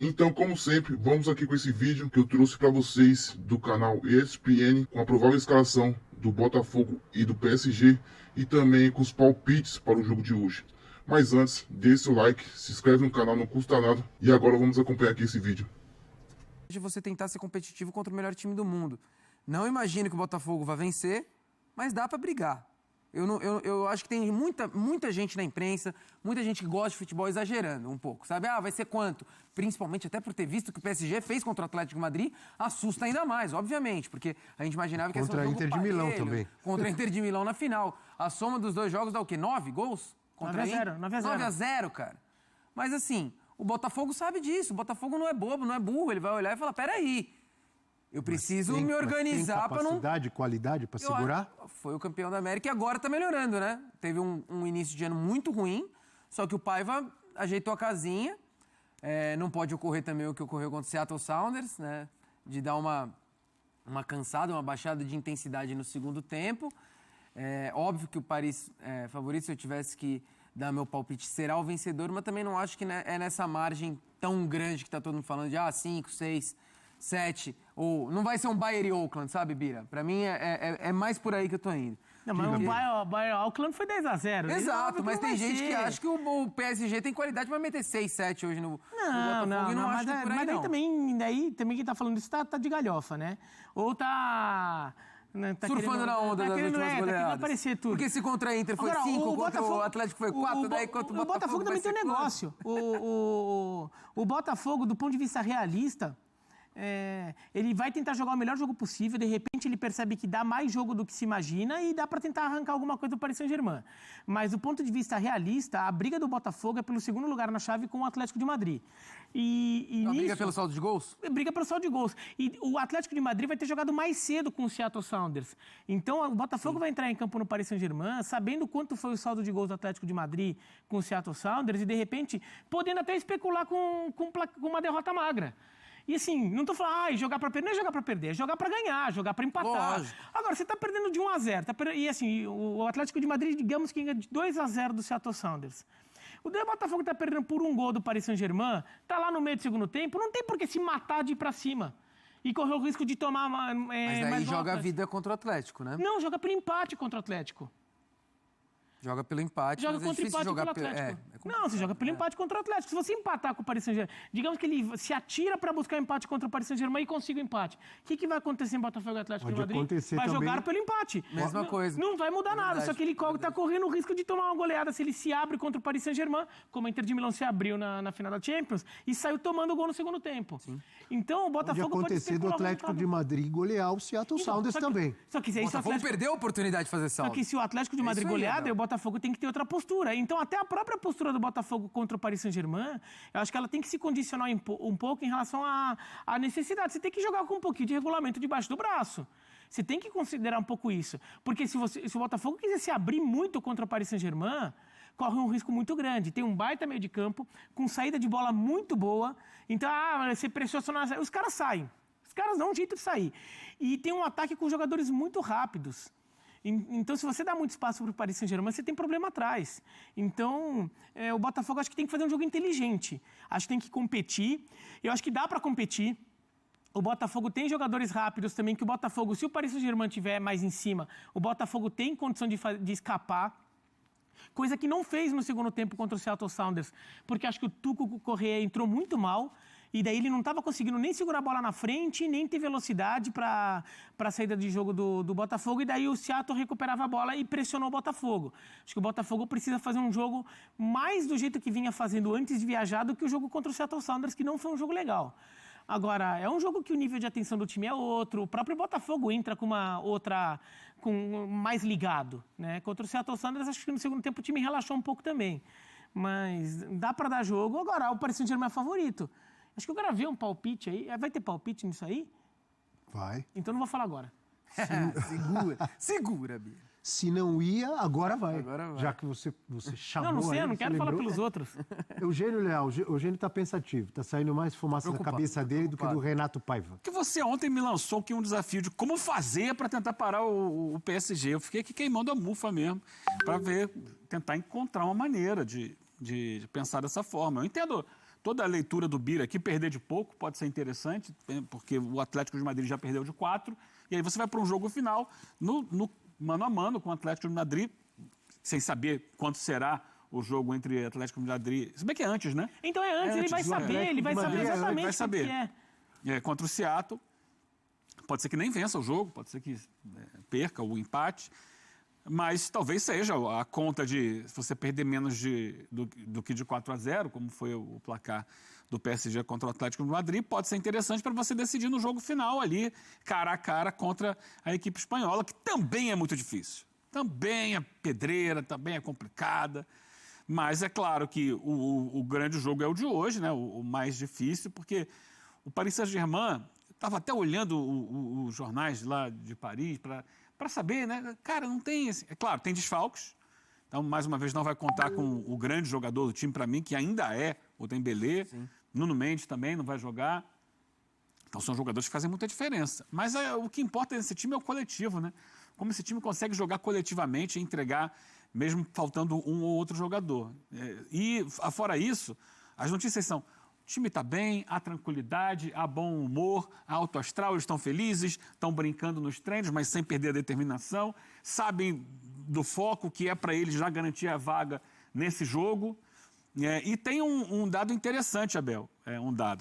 Então, como sempre, vamos aqui com esse vídeo que eu trouxe para vocês do canal ESPN com a provável escalação do Botafogo e do PSG e também com os palpites para o jogo de hoje. Mas antes, deixe seu like, se inscreve no canal, não custa nada e agora vamos acompanhar aqui esse vídeo. De você tentar ser competitivo contra o melhor time do mundo. Não imagino que o Botafogo vá vencer, mas dá para brigar. Eu acho que tem muita gente na imprensa, muita gente que gosta de futebol exagerando um pouco, sabe? Ah, vai ser quanto? Principalmente até por ter visto que o PSG fez contra o Atlético de Madrid, assusta ainda mais, obviamente, porque a gente imaginava que ia ser um jogo Contra a Inter de Milão também. Contra a Inter de Milão na final. A soma dos dois jogos dá o quê? 9 gols? 9-0. 9-0, cara. Mas assim, o Botafogo sabe disso, o Botafogo não é bobo, não é burro, ele vai olhar e falar, peraí, eu preciso me organizar para não... capacidade, qualidade para segurar? Foi o campeão da América e agora tá melhorando, né? Teve um início de ano muito ruim, só que o Paiva ajeitou a casinha. Não pode ocorrer também o que ocorreu contra o Seattle Sounders, né? De dar uma cansada, uma baixada de intensidade no segundo tempo. Óbvio que o Paris é favorito, se eu tivesse que dar meu palpite, será o vencedor, mas também não acho que é nessa margem tão grande que tá todo mundo falando de 5, 6... 7, ou não vai ser um Bayern e Oakland, sabe, Bira? Pra mim é mais por aí que eu tô indo. Não, mas o Bayern Auckland foi 10-0. Exato, mas tem gente que acha que o PSG tem qualidade pra meter 6, 7 hoje no Botafogo. Mas daí também quem tá falando isso tá de galhofa, né? Ou tá surfando na onda das últimas goleadas. Tá aparecer tudo. Porque se contra a Inter foi 5, contra o Atlético foi 4, daí contra o Botafogo também tem um negócio. O Botafogo, do ponto de vista realista... ele vai tentar jogar o melhor jogo possível, de repente ele percebe que dá mais jogo do que se imagina e dá para tentar arrancar alguma coisa do Paris Saint-Germain. Mas do ponto de vista realista, a briga do Botafogo é pelo segundo lugar na chave com o Atlético de Madrid. Briga pelo saldo de gols? Briga pelo saldo de gols. E o Atlético de Madrid vai ter jogado mais cedo com o Seattle Sounders. Então o Botafogo vai entrar em campo no Paris Saint-Germain, sabendo quanto foi o saldo de gols do Atlético de Madrid com o Seattle Sounders e de repente podendo até especular com uma derrota magra. E assim, não tô falando, jogar pra perder, não é jogar pra perder, é jogar pra ganhar, jogar pra empatar. Lógico. Agora, você tá perdendo de 1-0, e assim, o Atlético de Madrid, digamos que ganha de 2-0 do Seattle Sounders. O Botafogo tá perdendo por um gol do Paris Saint-Germain, tá lá no meio do segundo tempo, não tem por que se matar de ir pra cima. E correr o risco de tomar mas daí mais joga voltas. a vida contra o Atlético, né? Não, joga pelo empate contra o Atlético. Joga pelo empate, Joga mas é contra difícil empate jogar pelo Atlético. não, Você joga pelo empate contra o Atlético. Se você empatar com o Paris Saint-Germain, digamos que ele se atira para buscar o empate contra o Paris Saint-Germain e consiga o empate. O que vai acontecer em Botafogo e Atlético de Madrid? Vai jogar pelo empate. Mesma coisa. Não vai mudar nada, só que ele está correndo o risco de tomar uma goleada se ele se abre contra o Paris Saint-Germain, como a Inter de Milão se abriu na final da Champions, e saiu tomando o gol no segundo tempo. Sim. Então o Botafogo pode acontecer do Atlético de Madrid golear o Seattle Sounders também. Só que o Botafogo perdeu a oportunidade de fazer saldo. Só que se o Atlético de Madrid golear, o Botafogo tem que ter outra postura. Então, até a própria postura do Botafogo contra o Paris Saint-Germain, eu acho que ela tem que se condicionar um pouco em relação à necessidade. Você tem que jogar com um pouquinho de regulamento debaixo do braço. Você tem que considerar um pouco isso. Porque se o Botafogo quiser se abrir muito contra o Paris Saint-Germain, corre um risco muito grande. Tem um baita meio de campo, com saída de bola muito boa. Então, você pressiona, os caras saem. Os caras dão um jeito de sair. E tem um ataque com jogadores muito rápidos. Então, se você dá muito espaço para o Paris Saint-Germain, você tem problema atrás. Então, o Botafogo acho que tem que fazer um jogo inteligente. Acho que tem que competir. Eu acho que dá para competir. O Botafogo tem jogadores rápidos também, que o Botafogo, se o Paris Saint-Germain estiver mais em cima, o Botafogo tem condição de escapar. Coisa que não fez no segundo tempo contra o Seattle Sounders, porque acho que o Tuco Correa entrou muito mal. E daí ele não estava conseguindo nem segurar a bola na frente, nem ter velocidade para a saída de jogo do Botafogo. E daí o Seattle recuperava a bola e pressionou o Botafogo. Acho que o Botafogo precisa fazer um jogo mais do jeito que vinha fazendo antes de viajar do que o jogo contra o Seattle Sounders, que não foi um jogo legal. Agora, é um jogo que o nível de atenção do time é outro. O próprio Botafogo entra com mais ligado, né? Contra o Seattle Sounders, acho que no segundo tempo o time relaxou um pouco também. Mas dá para dar jogo. Agora, o Paris Saint-Germain é favorito. Acho que eu gravei um palpite aí. Vai ter palpite nisso aí? Vai. Então não vou falar agora. Segura, Bia. Se não ia, agora vai. Agora vai. Já que você chamou. Não sei, aí, eu não quero falar pelos outros. Eugênio Leal, Eugênio tá pensativo. Tá saindo mais fumaça da cabeça dele do que do Renato Paiva. Que você ontem me lançou aqui um desafio de como fazer para tentar parar o PSG. Eu fiquei aqui queimando a mufa mesmo, para tentar encontrar uma maneira de pensar dessa forma. Eu entendo toda a leitura do Bira aqui, perder de pouco pode ser interessante, porque o Atlético de Madrid já perdeu de 4, e aí você vai para um jogo final no mano a mano com o Atlético de Madrid, sem saber quanto será o jogo entre Atlético de Madrid. Se bem que é antes, né? Então é antes, ele vai saber exatamente o que é. Contra o Seattle. Pode ser que nem vença o jogo, pode ser que perca o empate, mas talvez seja a conta de se você perder menos do que de 4-0, como foi o placar do PSG contra o Atlético de Madrid, pode ser interessante para você decidir no jogo final ali, cara a cara contra a equipe espanhola, que também é muito difícil. Também é pedreira, também é complicada. Mas é claro que o grande jogo é o de hoje, né? O mais difícil, porque o Paris Saint-Germain, estava até olhando os jornais lá de Paris para saber, né? Cara, não tem... É claro, tem desfalques. Então, mais uma vez, não vai contar com o grande jogador do time, para mim, que ainda é o Dembélé. Sim. Nuno Mendes também não vai jogar. Então, são jogadores que fazem muita diferença. Mas o que importa nesse time é o coletivo, né? Como esse time consegue jogar coletivamente e entregar, mesmo faltando um ou outro jogador. E, fora isso, as notícias são: o time está bem, há tranquilidade, há bom humor, há alto astral, eles estão felizes, estão brincando nos treinos, mas sem perder a determinação, sabem do foco que é para eles já garantir a vaga nesse jogo. E tem um dado interessante, Abel,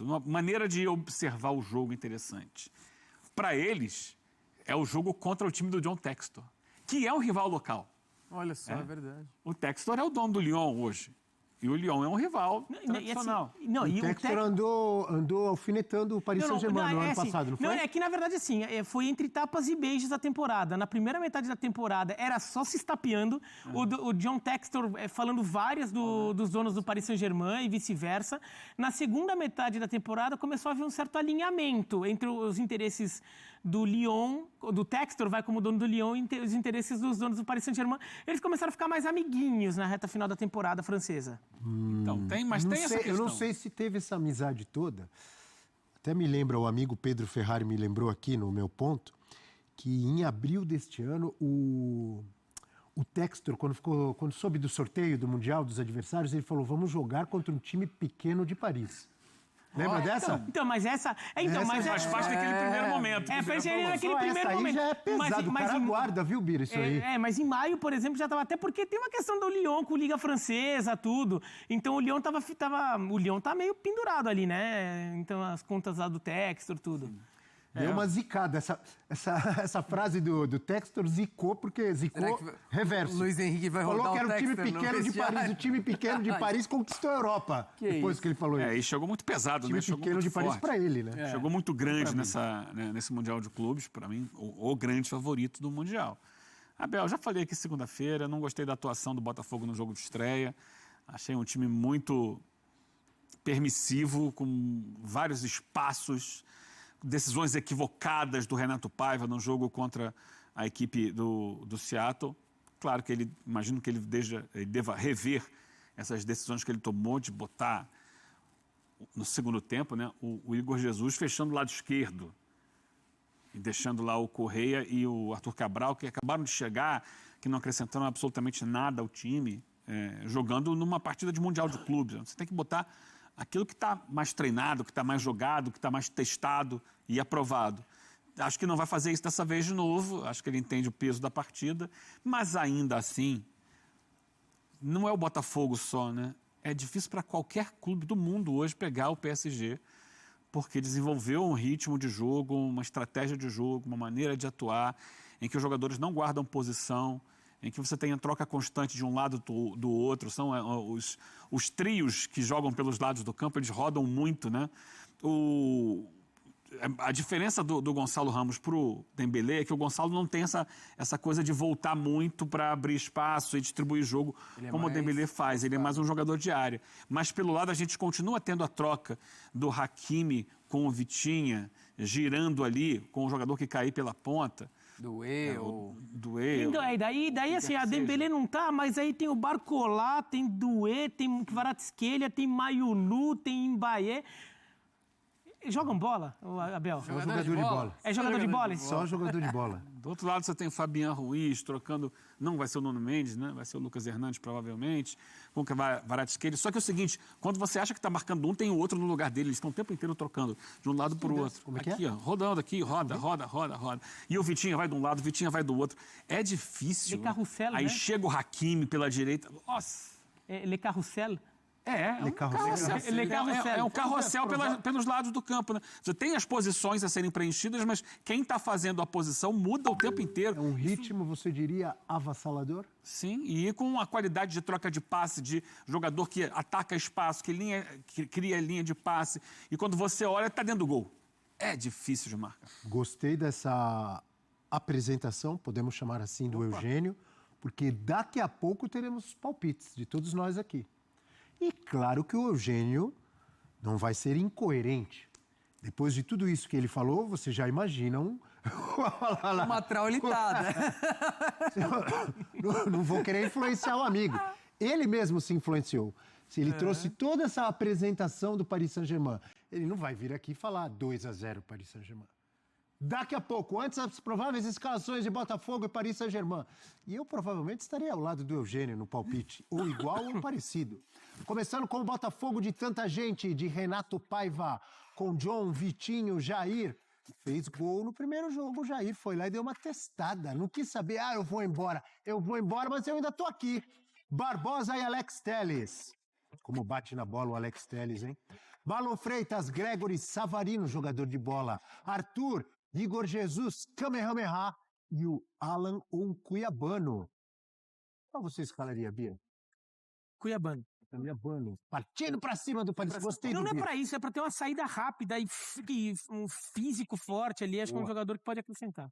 uma maneira de observar o jogo interessante. Para eles, é o jogo contra o time do John Textor, que é um rival local. Olha só, é verdade. O Textor é o dono do Lyon hoje. E o Lyon é um rival tradicional. O Textor andou alfinetando o Paris Saint-Germain no ano passado, não foi? Não, é que, na verdade, assim, foi entre tapas e beijos a temporada. Na primeira metade da temporada, era só se estapeando. O John Textor falando várias dos donos do Paris Saint-Germain e vice-versa. Na segunda metade da temporada, começou a haver um certo alinhamento entre os interesses do Lyon, do Textor vai como dono do Lyon, e os interesses dos donos do Paris Saint-Germain. Eles começaram a ficar mais amiguinhos na reta final da temporada francesa. Então, tem essa questão. Eu não sei se teve essa amizade toda. Até me lembra, o amigo Pedro Ferrari me lembrou aqui no meu ponto, que em abril deste ano, o Textor, quando soube do sorteio do Mundial, dos adversários, ele falou: vamos jogar contra um time pequeno de Paris. Lembra dessa? Então, mas essa... mas faz parte daquele primeiro momento. Faz naquele primeiro momento. Já é pesado, o cara aguarda, viu, Bira, isso aí. Mas em maio, por exemplo, já estava... Até porque tem uma questão do Lyon com Liga Francesa, tudo. Então, o Lyon o Lyon tá meio pendurado ali, né? Então, as contas lá do Textor, tudo. Sim. Deu uma zicada. Essa frase do Textor zicou, porque zicou reverso. O Luiz Henrique vai rodar. Falou que era o time pequeno de Paris. O time pequeno de Paris conquistou a Europa. Depois que ele falou isso. E chegou muito pesado, né? O time pequeno de Paris para ele, né? Chegou muito grande nesse Mundial de Clubes, para mim, o grande favorito do Mundial. Abel, já falei aqui segunda-feira, não gostei da atuação do Botafogo no jogo de estreia. Achei um time muito permissivo, com vários espaços, decisões equivocadas do Renato Paiva no jogo contra a equipe do Seattle. Claro que imagino que ele deva rever essas decisões que ele tomou de botar no segundo tempo, né, o Igor Jesus fechando o lado esquerdo e deixando lá o Correia e o Arthur Cabral, que acabaram de chegar, que não acrescentaram absolutamente nada ao time, jogando numa partida de Mundial de Clubes. Você tem que botar aquilo que está mais treinado, que está mais jogado, que está mais testado e aprovado. Acho que não vai fazer isso dessa vez de novo, acho que ele entende o peso da partida, mas ainda assim, não é o Botafogo só, né? É difícil para qualquer clube do mundo hoje pegar o PSG, porque desenvolveu um ritmo de jogo, uma estratégia de jogo, uma maneira de atuar, em que os jogadores não guardam posição, em que você tem a troca constante de um lado do outro. São os trios que jogam pelos lados do campo, eles rodam muito, né? A diferença do Gonçalo Ramos para o Dembélé é que o Gonçalo não tem essa coisa de voltar muito para abrir espaço e distribuir jogo como o Dembélé faz. Ele é mais um jogador de área. Mas, pelo lado, a gente continua tendo a troca do Hakimi com o Vitinha, girando ali com o jogador que cair pela ponta. Do Então, daí assim, a Dembélé não tá, mas aí tem o Barcola, tem Doué, tem Kvaratskhelia, tem Mayulu, tem Mbaye. Jogam bola, o Abel? Só jogador de bola. É jogador de bola? Só jogador de bola. Do outro lado você tem o Fabian Ruiz trocando, não vai ser o Nuno Mendes, né? Vai ser o Lucas Hernandes provavelmente, com o Kvaratskhelia. Só que é o seguinte, quando você acha que está marcando um, tem o outro no lugar dele, eles estão o tempo inteiro trocando de um lado para o outro. Como é que aqui, é? ó, rodando aqui, roda. E o Vitinha vai de um lado, o Vitinha vai do outro. É difícil. Le Carrousel, Aí né? chega o Hakimi pela direita. Nossa. Le Carrousel? É um carrossel. Le Carrousel. É um carrossel pelos lados do campo, né? Você tem as posições a serem preenchidas, mas quem está fazendo a posição muda o tempo inteiro. É um ritmo, você diria, avassalador? Sim, e com a qualidade de troca de passe, de jogador que ataca espaço, que cria linha de passe, e quando você olha, está dentro do gol. É difícil de marcar. Gostei dessa apresentação, podemos chamar assim, do Eugênio, porque daqui a pouco teremos palpites de todos nós aqui. E claro que o Eugênio não vai ser incoerente. Depois de tudo isso que ele falou, vocês já imaginam... Uma traulitada. Não vou querer influenciar o amigo. Ele mesmo se influenciou. Se ele trouxe toda essa apresentação do Paris Saint-Germain, ele não vai vir aqui falar 2-0 Paris Saint-Germain. Daqui a pouco, antes das prováveis escalações de Botafogo e Paris Saint-Germain. E eu provavelmente estarei ao lado do Eugênio no palpite, ou igual ou parecido. Começando com o Botafogo de tanta gente, de Renato Paiva, com John, Vitinho, Jair. Fez gol no primeiro jogo, o Jair foi lá e deu uma testada. Não quis saber, eu vou embora, mas eu ainda tô aqui. Barbosa e Alex Telles. Como bate na bola o Alex Telles, hein? Marlon Freitas, Gregory Savarino, jogador de bola. Arthur, Igor Jesus, Kamehameha e o Alan ou Cuiabano. Qual você escalaria, Bia? Cuiabano. Cuiabano. Partindo pra cima do Paris. Gostei do Não é Bia. pra isso, é pra ter uma saída rápida e um físico forte ali. Acho que é um jogador que pode acrescentar.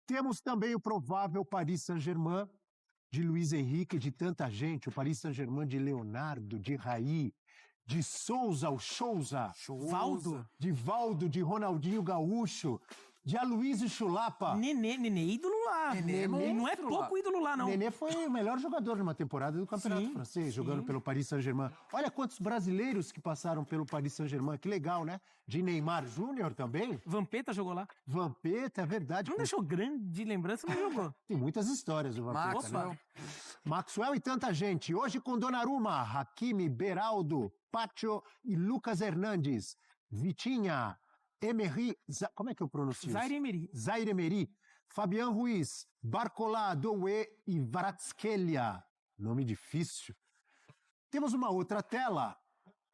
Temos também o provável Paris Saint-Germain de Luiz Henrique, de tanta gente. O Paris Saint-Germain de Leonardo, de Raí, de Souza, o Souza. Valdo. De Valdo, de Ronaldinho Gaúcho, de Aloysio Chulapa. Nenê, ídolo lá. Nenê é Não é monstro pouco lá. ídolo lá, não. Nenê foi o melhor jogador numa temporada do Campeonato Francês, jogando pelo Paris Saint-Germain. Olha quantos brasileiros que passaram pelo Paris Saint-Germain, que legal, né? De Neymar Júnior também. Vampeta jogou lá. Vampeta, é verdade. Não deixou grande lembrança, mas jogou. Tem muitas histórias o Vampeta. Maxwell. Né? Maxwell e tanta gente. Hoje com Donnarumma, Hakimi, Beraldo, Pacho e Lucas Hernandes. Vitinha, Emery, como é que eu pronuncio? Zaire Emery, Fabian Ruiz, Barcola, Doué e Kvaratskhelia. Nome difícil. Temos uma outra tela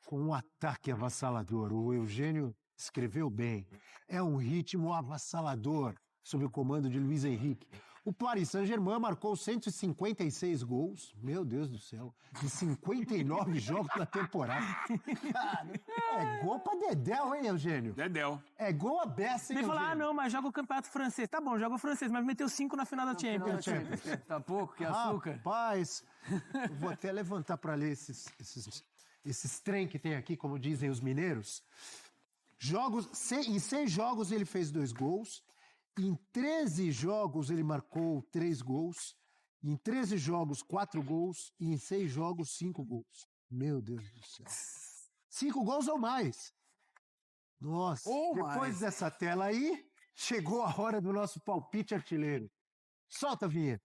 com um ataque avassalador. O Eugênio escreveu bem. É um ritmo avassalador sob o comando de Luiz Henrique. O Paris Saint-Germain marcou 156 gols, meu Deus do céu, de 59 jogos na temporada. Cara, é gol pra Dedéu, hein, Eugênio? Dedéu. É gol a beça, hein, Ele falou, Eugênio? não, mas joga o campeonato francês. Tá bom, joga o francês, mas meteu 5 na final da Champions. Tá pouco, que açúcar. Rapaz, eu vou até levantar para ler esses trem que tem aqui, como dizem os mineiros. Em 6 jogos ele fez 2 gols. Em 13 jogos ele marcou 3 gols. Em 13 jogos, 4 gols. E em 6 jogos, 5 gols. Meu Deus do céu. 5 gols ou mais. Nossa, Ou depois mais. dessa tela aí, chegou a hora do nosso palpite artilheiro. Solta a vinheta.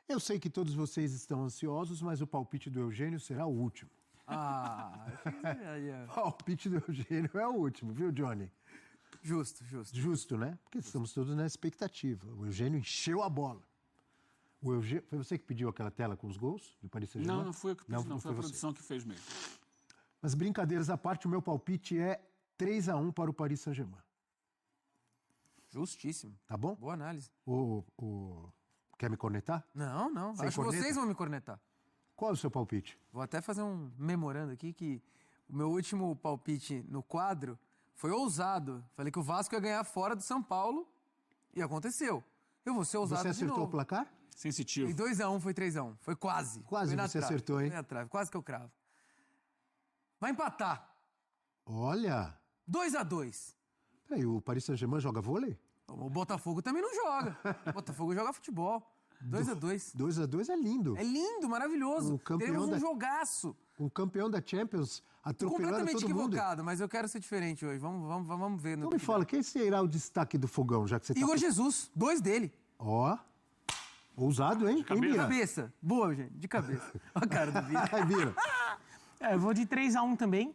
Eu sei que todos vocês estão ansiosos, mas o palpite do Eugênio será o último. O palpite do Eugênio é o último, viu, Johnny? Justo. Justo, né? Porque estamos todos na expectativa. O Eugênio encheu a bola. O Eugênio, foi você que pediu aquela tela com os gols do Paris Saint-Germain? Não fui eu que pedi, não. Foi a você. produção que fez mesmo. Mas brincadeiras à parte, o meu palpite é 3-1 para o Paris Saint-Germain. Justíssimo. Tá bom? Boa análise. Quer me cornetar? Não. Sem Acho que corneta? vocês vão me cornetar. Qual é o seu palpite? Vou até fazer um memorando aqui que o meu último palpite no quadro foi ousado. Falei que o Vasco ia ganhar fora do São Paulo e aconteceu. Eu vou ser ousado Você de acertou novo. o placar? Sensitivo. E 2-1 foi 3-1. Foi quase. Quase Foi na você trave. acertou, hein? Foi na trave. Quase que eu cravo. Vai empatar. Olha! 2-2. Peraí, o Paris Saint-Germain joga vôlei? O Botafogo também não joga. O Botafogo joga futebol. 2-2. 2-2 é lindo. É lindo, maravilhoso. O campeão Teremos um da- jogaço. Um campeão da Champions Tô atropelando completamente todo mundo. equivocado, mas eu quero ser diferente hoje. Vamos ver. No Então me fala, quem será o destaque do fogão, já que você tá... Igor Jesus, 2 dele. Ó, ousado, hein? Quem De Bira? cabeça. Boa, gente, de cabeça. Olha a cara do Vini. Ai, Bira. Eu vou de 3-1 também.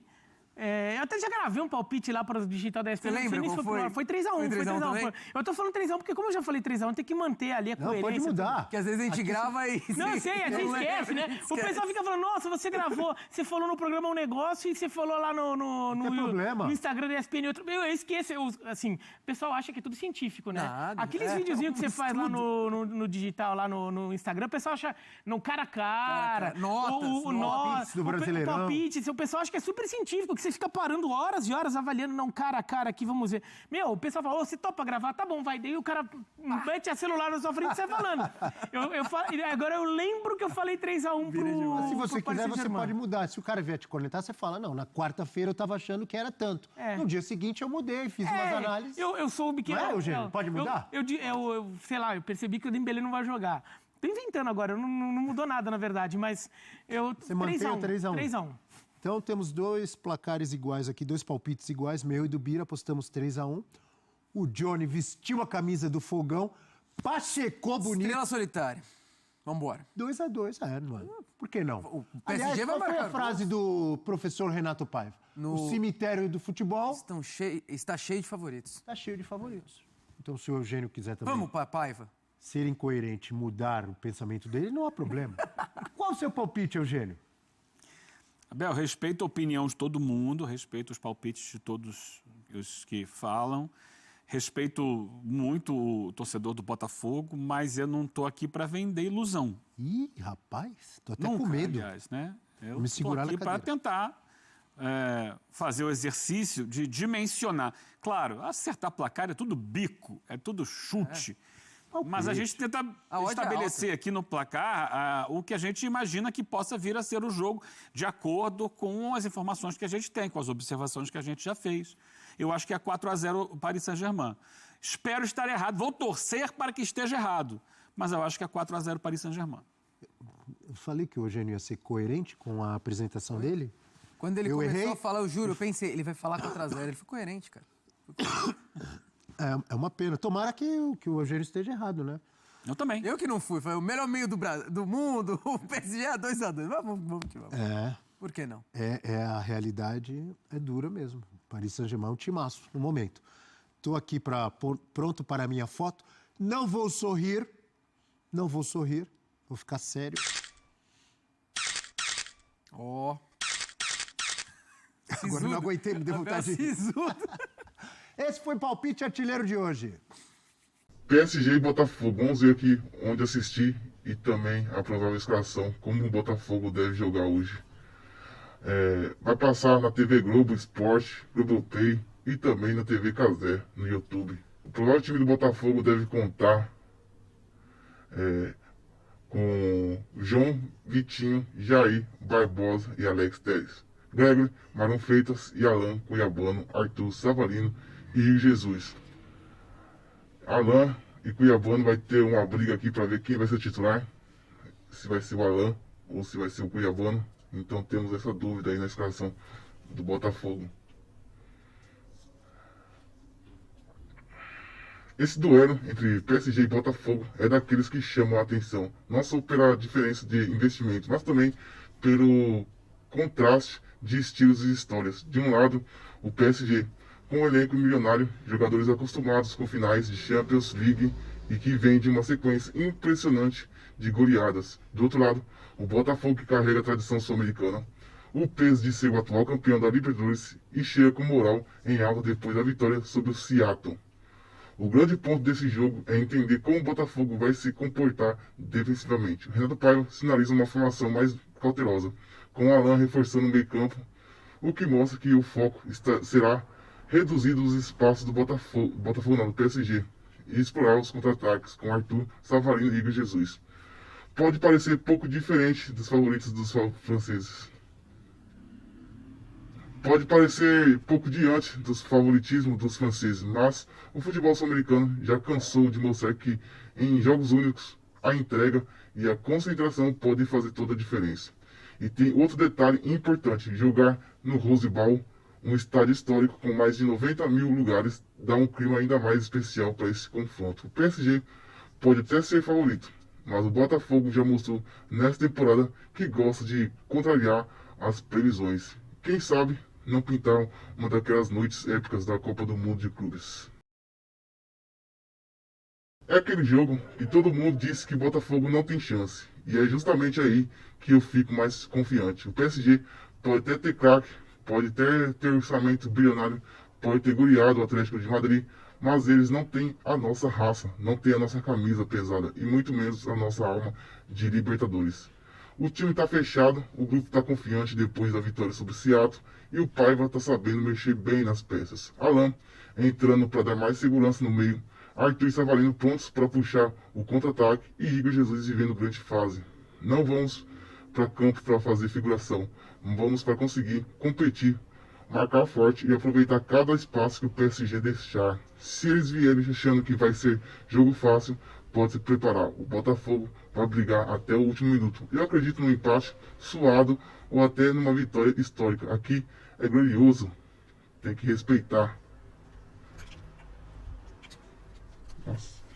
Eu até já gravei um palpite lá para o digital da ESPN. Você lembra não sei nem qual se foi? pro ar. Foi 3-1. Foi 3-1 também? Eu tô falando 3-1 porque, como eu já falei 3-1, tem que manter ali a Não, coerência. pode mudar. Porque às vezes a gente grava e... Não, eu sei, a gente esquece, né? O pessoal fica falando, nossa, você gravou, você falou no programa um negócio e você falou lá Não tem problema. no Instagram da ESPN outro. Eu esqueço, assim, o pessoal acha que é tudo científico, né? Nada, Aqueles é, videozinhos que você um faz lá no digital, lá no Instagram, o pessoal acha no cara a cara. Notas, palpites do Brasileirão. Palpites, o pessoal acha que é super científico, que você fica parando horas e horas avaliando, não, cara a cara aqui, vamos ver. Meu, o pessoal fala, ô, você topa gravar? Tá bom, vai. Daí o cara mete a celular na sua frente e sai falando. Agora eu lembro que eu falei 3-1 pro Mas se você pro Paris quiser, você Saint-Germain. pode mudar. Se o cara vier te cornetar, você fala, não, na quarta-feira eu tava achando que era tanto. No dia seguinte eu mudei, fiz umas análises. Eu soube que... Não é, Eugênio? Pode mudar? Sei lá, eu percebi que o Dembélé não vai jogar. Tô inventando agora, não mudou nada, na verdade, mas Você mantém o 3-1. 3-1. Então temos 2 placares iguais aqui, 2 palpites iguais, meu e do Bira, apostamos 3-1. O Johnny vestiu a camisa do fogão, pachecou bonito. Estrela solitária. Vambora. 2-2, mano. Por que não? O PSG Aliás, vai qual foi a marcar frase do professor Renato Paiva? O cemitério do futebol Está cheio de favoritos. está cheio de favoritos. Então, se o Eugênio quiser também Vamos, Paiva. ser incoerente e mudar o pensamento dele, não há problema. Qual o seu palpite, Eugênio? Abel, respeito a opinião de todo mundo, respeito os palpites de todos os que falam, respeito muito o torcedor do Botafogo, mas eu não estou aqui para vender ilusão. Ih, rapaz, tô até Nunca, com medo. aliás, né? Eu Vou me estou segurar na aqui para cadeira. tentar fazer o exercício de dimensionar. Claro, acertar placar é tudo bico, é tudo chute. Mas a gente tenta A odd é estabelecer aqui no placar o que a gente imagina que possa vir a ser o jogo de acordo com as informações que a gente tem, com as observações que a gente já fez. Eu acho que é 4-0 o Paris Saint-Germain. Espero estar errado, vou torcer para que esteja errado, mas eu acho que é 4-0 o Paris Saint-Germain. Eu falei que o Eugênio ia ser coerente com a apresentação dele. Quando ele Eu começou errei? a falar, eu juro, eu pensei, ele vai falar contra 0. Ele foi coerente, cara. É uma pena. Tomara que o Eugênio esteja errado, né? Eu também. Eu que não fui, foi o melhor meio do mundo, o PSG é 2-2. Vamos. Por que não? A realidade é dura mesmo. Paris Saint-Germain é um timaço no momento. Estou aqui pronto para a minha foto. Não vou sorrir. Vou ficar sério. Ó. Agora eu não aguentei, me deu vontade de... Esse foi o palpite artilheiro de hoje. PSG e Botafogo. Vamos ver aqui onde assistir e também a provável escalação, como o Botafogo deve jogar hoje. Vai passar na TV Globo Esporte, Globoplay e também na TV Casé, no YouTube. O provável time do Botafogo deve contar com João, Vitinho, Jair, Barbosa e Alex Telles. Gregory, Marlon Freitas e Alan Cuiabano, Arthur Savarino e Rio Jesus. Alan e Cuiabano vai ter uma briga aqui para ver quem vai ser o titular. Se vai ser o Alan ou se vai ser o Cuiabano. Então temos essa dúvida aí na escalação do Botafogo. Esse duelo entre PSG e Botafogo é daqueles que chamam a atenção, não só pela diferença de investimento, mas também pelo contraste de estilos e histórias. De um lado, o PSG, com um elenco milionário, jogadores acostumados com finais de Champions League e que vem de uma sequência impressionante de goleadas. Do outro lado, o Botafogo, que carrega a tradição sul-americana, o peso de ser o atual campeão da Libertadores e chega com moral em alta depois da vitória sobre o Seattle. O grande ponto desse jogo é entender como o Botafogo vai se comportar defensivamente. O Renato Paiva sinaliza uma formação mais cautelosa, com o Alan reforçando o meio-campo, o que mostra que o foco será reduzir os espaços do do PSG e explorar os contra-ataques com Arthur, Savarino e Igor Jesus. Pode parecer pouco diferente dos favoritos dos franceses. Pode parecer pouco diante dos favoritismos dos franceses, mas o futebol sul-americano já cansou de mostrar que em jogos únicos a entrega e a concentração podem fazer toda a diferença. E tem outro detalhe importante: jogar no Rose Bowl, um estádio histórico com mais de 90 mil lugares, dá um clima ainda mais especial para esse confronto. O PSG pode até ser favorito, mas o Botafogo já mostrou nesta temporada que gosta de contrariar as previsões. Quem sabe não pintar uma daquelas noites épicas da Copa do Mundo de Clubes. É aquele jogo que todo mundo disse que Botafogo não tem chance. E é justamente aí que eu fico mais confiante. O PSG pode até ter craque, pode ter orçamento bilionário, pode ter goleado o Atlético de Madrid, mas eles não têm a nossa raça, não têm a nossa camisa pesada e muito menos a nossa alma de Libertadores. O time está fechado, o grupo está confiante depois da vitória sobre o Seattle e o Paiva está sabendo mexer bem nas peças. Alan entrando para dar mais segurança no meio, Arthur e Savarino prontos para puxar o contra-ataque e Igor Jesus vivendo grande fase. Não vamos para campo para fazer figuração, vamos para conseguir competir, marcar forte e aproveitar cada espaço que o PSG deixar. Se eles vierem achando que vai ser jogo fácil, pode se preparar. O Botafogo vai brigar até o último minuto. Eu acredito num empate suado ou até numa vitória histórica. Aqui é glorioso, tem que respeitar. Nossa.